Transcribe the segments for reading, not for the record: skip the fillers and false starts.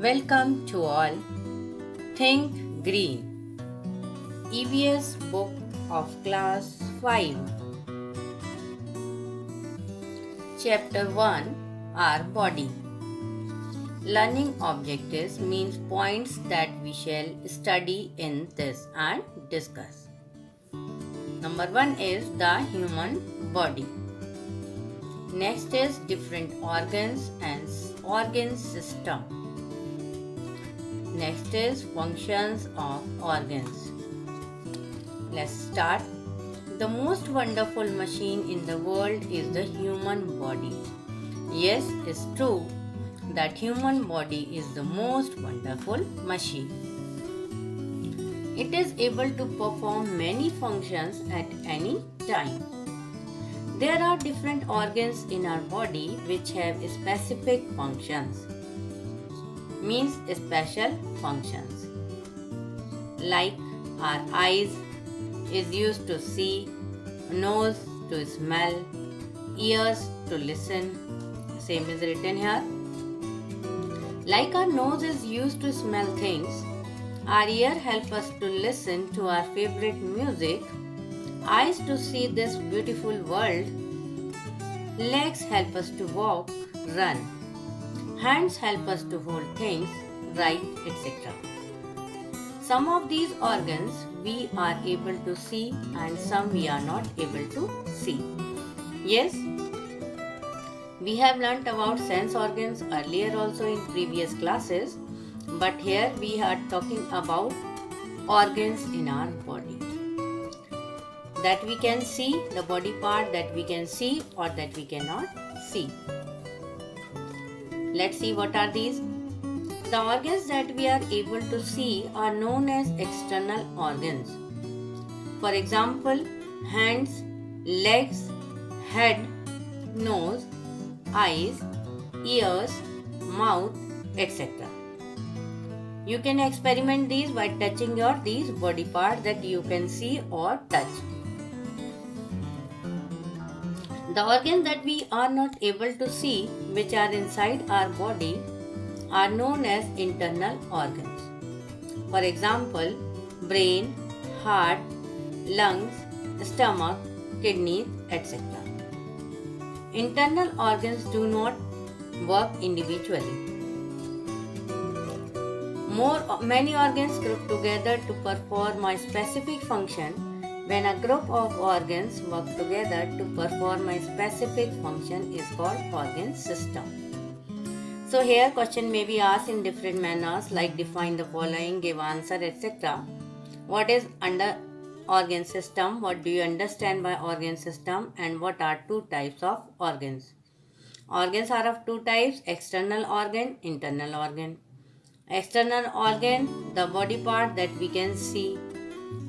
Welcome to all. Think Green. EVS Book of Class 5. Chapter 1. Our Body. Learning objectives means points that we shall study in this and discuss. Number 1 is the human body. Next is different organs and organ system. Next is functions of organs. Let's start. The most wonderful machine in the world is the human body. Yes, it's true that human body is the most wonderful machine. It is able to perform many functions at any time. There are different organs in our body which have specific functions. Means special functions. Like our eyes is used to see, nose to smell, ears to listen. Same is written here. Like our nose is used to smell things, our ear help us to listen to our favorite music, eyes to see this beautiful world, legs help us to walk, run, hands help us to hold things, write, etc. Some of these organs we are able to see and some we are not able to see. Yes, we have learnt about sense organs earlier also in previous classes, but here we are talking about organs in our body. That we can see, the body part that we can see or that we cannot see. Let's see what are these. The organs that we are able to see are known as external organs. For example, hands, legs, head, nose, eyes, ears, mouth, etc. You can experiment these by touching these body parts that you can see or touch. The organs that we are not able to see, which are inside our body, are known as internal organs. For example, brain, heart, lungs, stomach, kidneys, etc. Internal organs do not work individually. Many organs group together to perform a specific function. When a group of organs work together to perform a specific function is called organ system. So here question may be asked in different manners like define the following, give answer, etc. What is under organ system? What do you understand by organ system? And what are two types of organs? Organs are of two types, external organ, internal organ. External organ, the body part that we can see.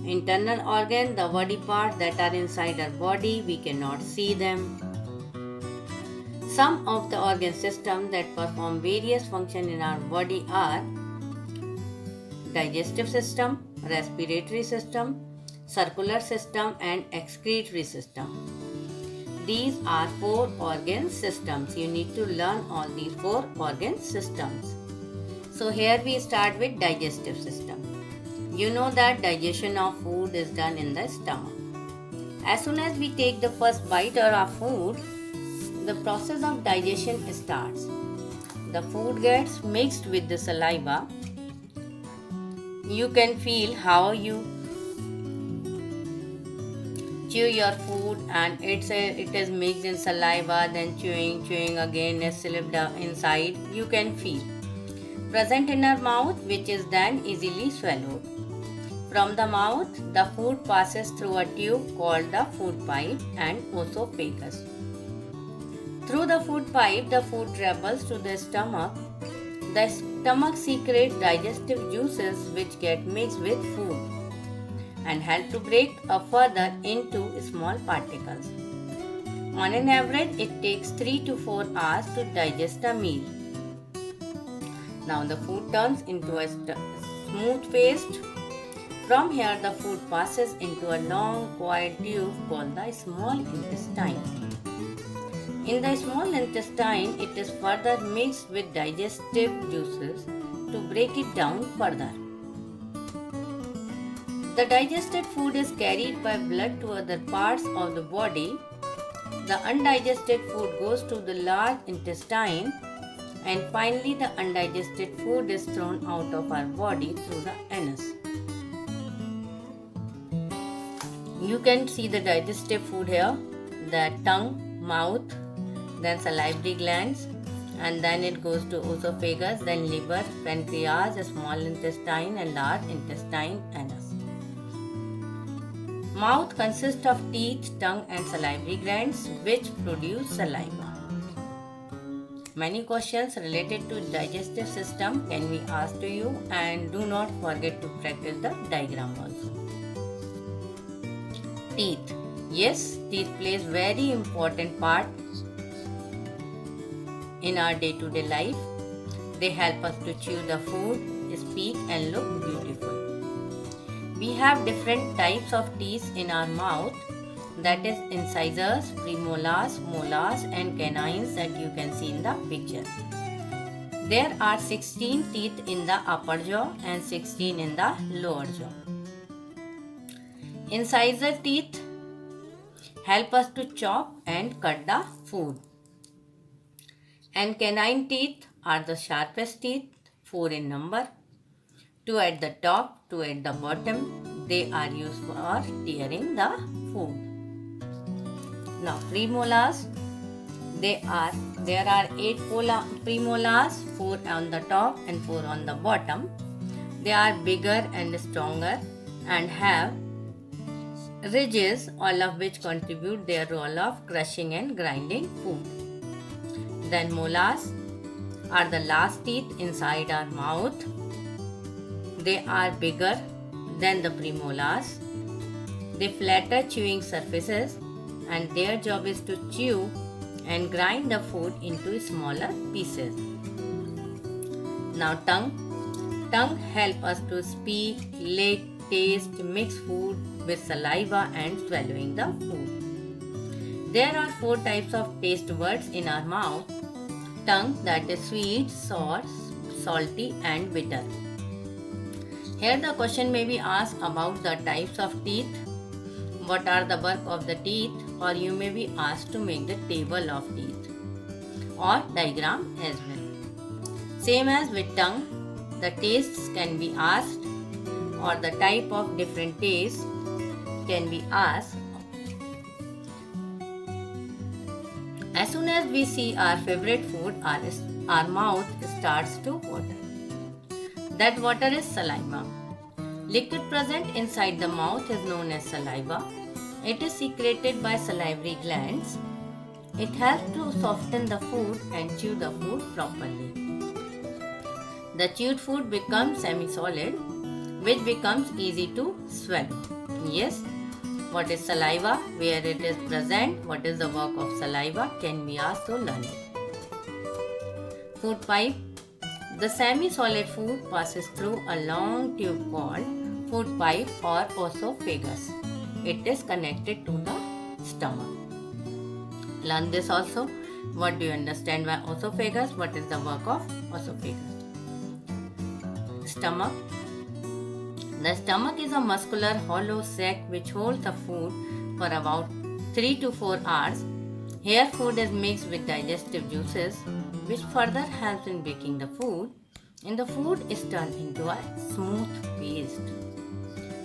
Internal organ, the body part that are inside our body, we cannot see them. Some of the organ systems that perform various functions in our body are digestive system, respiratory system, circular system and excretory system. These are 4 organ systems. You need to learn all these 4 organ systems. So here we start with digestive system. You know that digestion of food is done in the stomach. As soon as we take the first bite of our food, the process of digestion starts. The food gets mixed with the saliva. You can feel how you chew your food and it is mixed in saliva, then chewing again is slipped inside. You can feel present in our mouth, which is then easily swallowed. From the mouth, the food passes through a tube called the food pipe and esophagus. Through the food pipe, the food travels to the stomach. The stomach secretes digestive juices which get mixed with food and help to break up further into small particles. On an average, it takes 3 to 4 hours to digest a meal. Now the food turns into a smooth paste. From here, the food passes into a long coiled tube called the small intestine. In the small intestine, it is further mixed with digestive juices to break it down further. The digested food is carried by blood to other parts of the body. The undigested food goes to the large intestine, and finally the undigested food is thrown out of our body through the anus. You can see the digestive food here, the tongue, mouth, then salivary glands, and then it goes to esophagus, then liver, pancreas, small intestine and large intestine, anus. Mouth consists of teeth, tongue and salivary glands which produce saliva. Many questions related to digestive system can be asked to you, and do not forget to practice the diagram also. Teeth. Yes, teeth plays very important part in our day-to-day life. They help us to chew the food, speak and look beautiful. We have different types of teeth in our mouth, that is incisors, premolars, molars and canines that you can see in the picture. There are 16 teeth in the upper jaw and 16 in the lower jaw. Incisor teeth help us to chop and cut the food. And canine teeth are the sharpest teeth, 4 in number. 2 at the top, 2 at the bottom. They are used for tearing the food. Now premolars, there are 8 premolars, 4 on the top and 4 on the bottom. They are bigger and stronger and have ridges, all of which contribute their role of crushing and grinding food. Then molars are the last teeth inside our mouth. They are bigger than the premolars. They flatter chewing surfaces and their job is to chew and grind the food into smaller pieces. Now tongue. Tongue help us to speak, lick, taste, mix food with saliva and swallowing the food. There are 4 types of taste buds in our mouth. Tongue, that is sweet, sour, salty and bitter. Here the question may be asked about the types of teeth, what are the work of the teeth, or you may be asked to make the table of teeth or diagram as well. Same as with tongue, the tastes can be asked or the type of different tastes can be asked. As soon as we see our favorite food, our mouth starts to water. That water is saliva. Liquid present inside the mouth is known as saliva. It is secreted by salivary glands. It helps to soften the food and chew the food properly. The chewed food becomes semi-solid, which becomes easy to swallow. Yes, what is saliva, where it is present, what is the work of saliva can be asked to learn it. Food pipe. The semi-solid food passes through a long tube called food pipe or esophagus. It is connected to the stomach. Learn this also. What do you understand by esophagus? What is the work of esophagus? Stomach. The stomach is a muscular hollow sac which holds the food for about 3 to 4 hours. Here food is mixed with digestive juices which further helps in baking the food, and the food is turned into a smooth paste.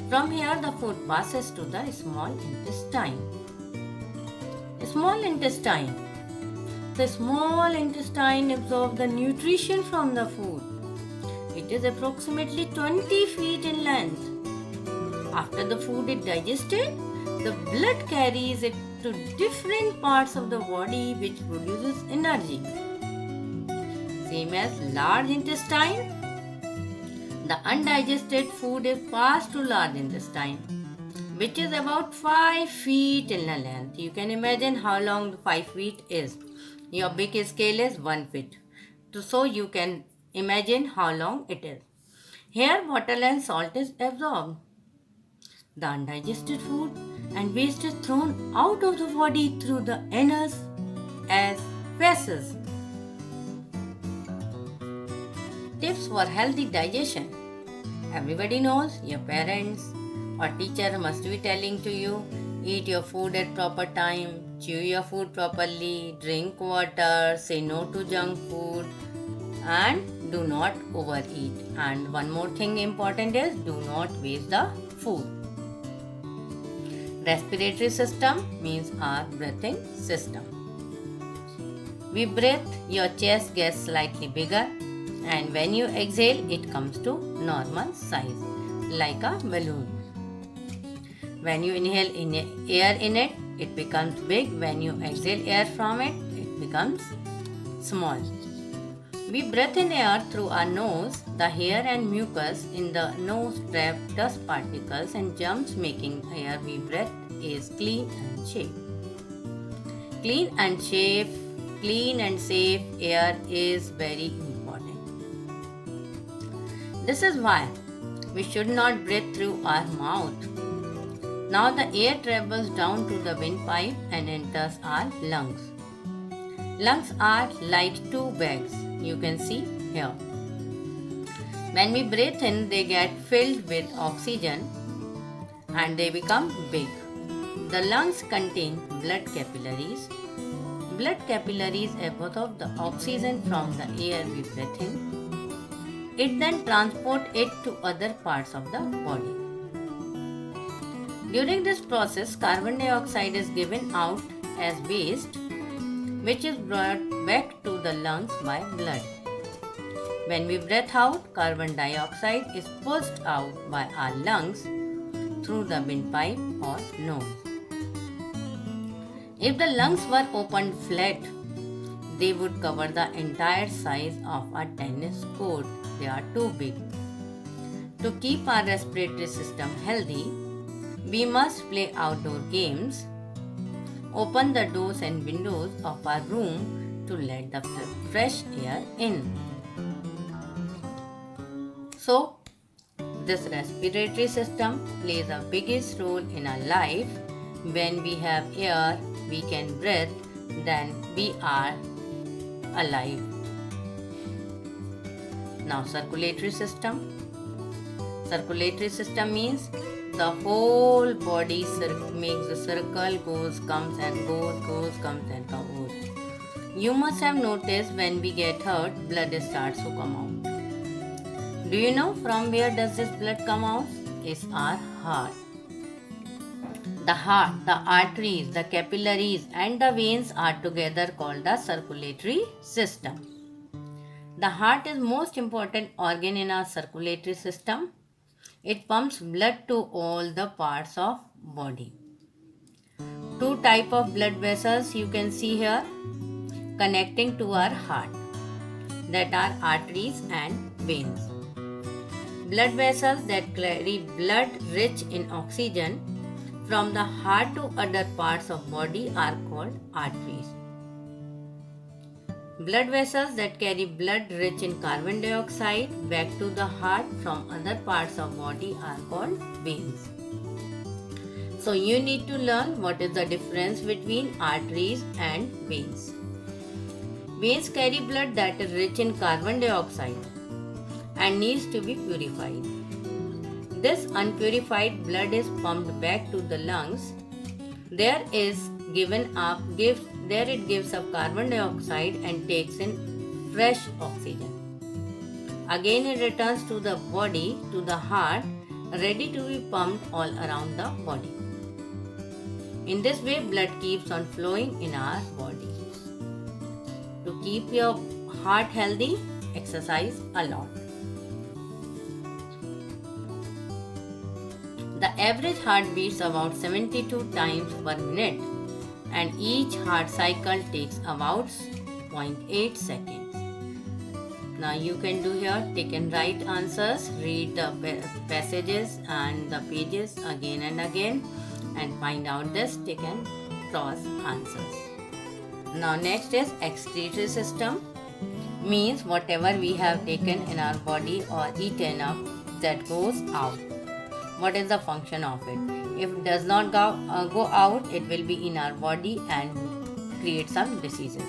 From here the food passes to the small intestine. Small intestine. The small intestine absorbs the nutrition from the food. It is approximately 20 feet in length. After the food is digested, the blood carries it to different parts of the body which produces energy. Same as large intestine, the undigested food is passed to large intestine, which is about 5 feet in length. You can imagine how long the 5 feet is. Your big scale is 1 feet. So you can imagine how long it is. Here water and salt is absorbed. The undigested food and waste is thrown out of the body through the anus as feces. Tips for healthy digestion. Everybody knows, your parents or teacher must be telling to you, eat your food at proper time, chew your food properly, drink water, say no to junk food, and do not overeat. And one more thing important is, do not waste the food. Respiratory system means our breathing system. We breathe, your chest gets slightly bigger, and when you exhale, it comes to normal size, like a balloon. When you inhale air in it, it becomes big. When you exhale air from it, it becomes small. We breathe in air through our nose. The hair and mucus in the nose trap dust particles and germs, making air we breathe is clean and safe. Clean and safe air is very important. This is why we should not breathe through our mouth. Now the air travels down to the windpipe and enters our lungs. Lungs are like two bags, you can see here. When we breathe in, they get filled with oxygen and they become big. The lungs contain blood capillaries. Blood capillaries absorb the oxygen from the air we breathe in. It then transports it to other parts of the body. During this process, carbon dioxide is given out as waste, which is brought back to the lungs by blood. When we breathe out, carbon dioxide is pushed out by our lungs through the windpipe or nose. If the lungs were opened flat, they would cover the entire size of a tennis court. They are too big. To keep our respiratory system healthy, we must play outdoor games, open the doors and windows of our room to let the fresh air in. So, this respiratory system plays the biggest role in our life. When we have air, we can breathe, then we are alive. Now, circulatory system. Circulatory system means the whole body makes a circle, comes and goes, comes and goes. You must have noticed when we get hurt, blood starts to come out. Do you know from where does this blood come out? It's our heart. The heart, the arteries, the capillaries and the veins are together called the circulatory system. The heart is most important organ in our circulatory system. It pumps blood to all the parts of body. Two type of blood vessels you can see here connecting to our heart, that are arteries and veins. Blood vessels that carry blood rich in oxygen from the heart to other parts of body are called arteries. Blood vessels that carry blood rich in carbon dioxide back to the heart from other parts of body are called veins. So you need to learn what is the difference between arteries and veins. Veins carry blood that is rich in carbon dioxide and needs to be purified. This unpurified blood is pumped back to the lungs. There it gives up carbon dioxide and takes in fresh oxygen. Again it returns to the body, to the heart, ready to be pumped all around the body. In this way, blood keeps on flowing in our body. To keep your heart healthy, exercise a lot. The average heart beats about 72 times per minute, and each heart cycle takes about 0.8 seconds. Now you can do here, take and write answers, read the passages and the pages again and again and find out this, take and cross answers. Now next is excretory system, means whatever we have taken in our body or eaten up, that goes out. What is the function of it? If it does not go out, it will be in our body and create some diseases.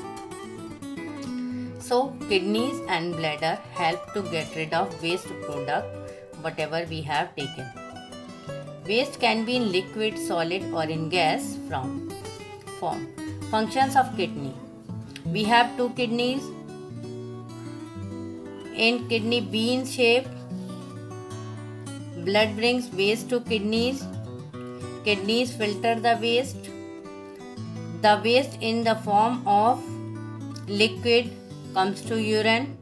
So kidneys and bladder help to get rid of waste product whatever we have taken. Waste can be in liquid, solid or in gas form. Functions of kidney. We have two kidneys in kidney bean shape. Blood brings waste to kidneys. Kidneys filter the waste. The waste in the form of liquid comes to urine.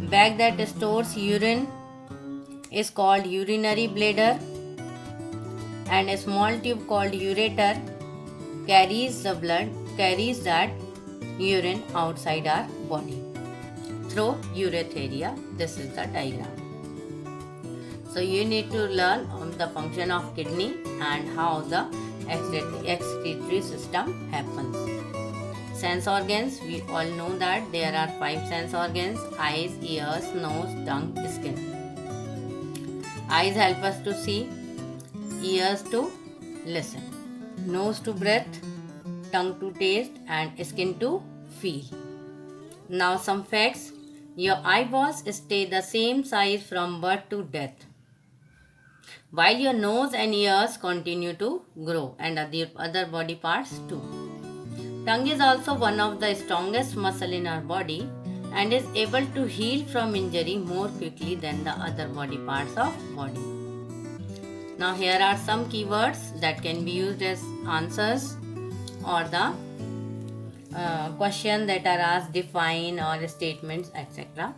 Bag that stores urine is called urinary bladder, and a small tube called ureter carries that urine outside our body through urethra. This is the diagram. So you need to learn the function of kidney and how the excretory system happens. Sense organs, we all know that there are 5 sense organs: eyes, ears, nose, tongue, skin. Eyes help us to see, ears to listen, nose to breathe, tongue to taste and skin to feel. Now some facts. Your eyeballs stay the same size from birth to death, while your nose and ears continue to grow, and other body parts too. Tongue is also one of the strongest muscle in our body and is able to heal from injury more quickly than the other body parts of body. Now here are some keywords that can be used as answers or the question that are asked, define or statements, etc.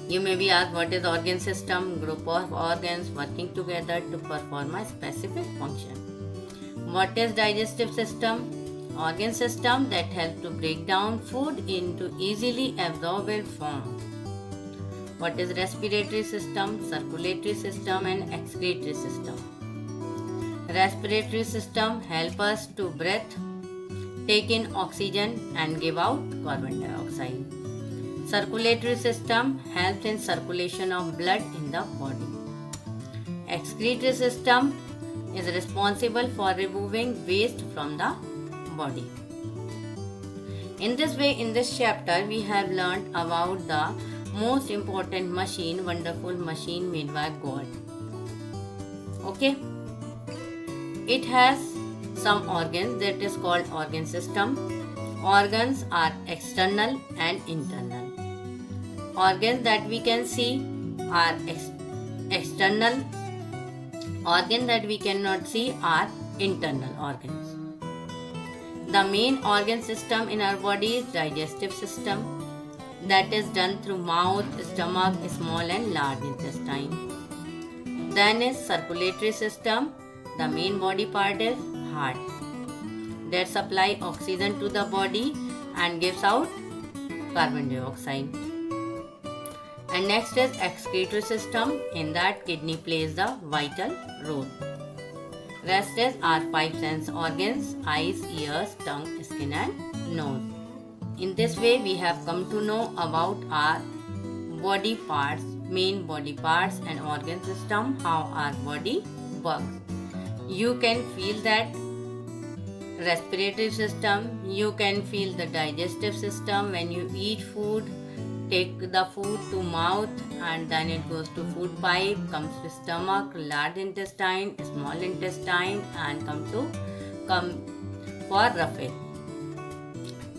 You may be asked, what is organ system? Group of organs working together to perform a specific function. What is digestive system? Organ system that help to break down food into easily absorbable form. What is respiratory system? Circulatory system and excretory system. Respiratory system help us to breathe, take in oxygen and give out carbon dioxide. Circulatory system helps in circulation of blood in the body. Excretory system is responsible for removing waste from the body. In this way, in this chapter, we have learnt about the most important machine, wonderful machine made by God. Okay? It has some organs that is called organ system. Organs are external and internal. Organs that we can see are external. Organs that we cannot see are internal organs. The main organ system in our body is digestive system, that is done through mouth, stomach, small and large intestine. Then is circulatory system. The main body part is heart, that supply oxygen to the body and gives out carbon dioxide. And next is excretory system. In that, kidney plays the vital role. Rest is our 5 sense organs: eyes, ears, tongue, skin and nose. In this way, we have come to know about our body parts, main body parts and organ system, how our body works. You can feel that respiratory system, you can feel the digestive system. When you eat food, take the food to mouth and then it goes to food pipe, comes to stomach, large intestine, small intestine and come for roughage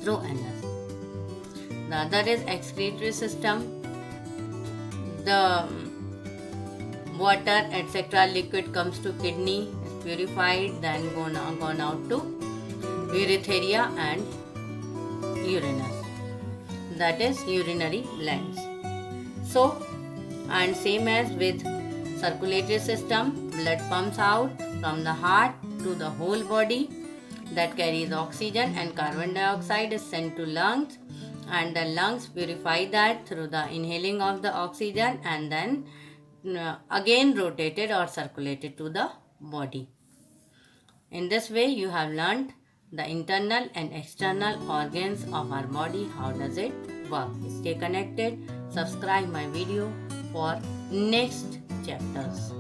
through anus. The other is excretory system. The water etc. liquid comes to kidney, is purified, then gone out to urethra and urinus. That is urinary glands. So, and same as with circulatory system, blood pumps out from the heart to the whole body, that carries oxygen and carbon dioxide is sent to lungs, and the lungs purify that through the inhaling of the oxygen and then again rotated or circulated to the body. In this way, you have learnt the internal and external organs of our body. How does it work? Stay connected. Subscribe my video for next chapters.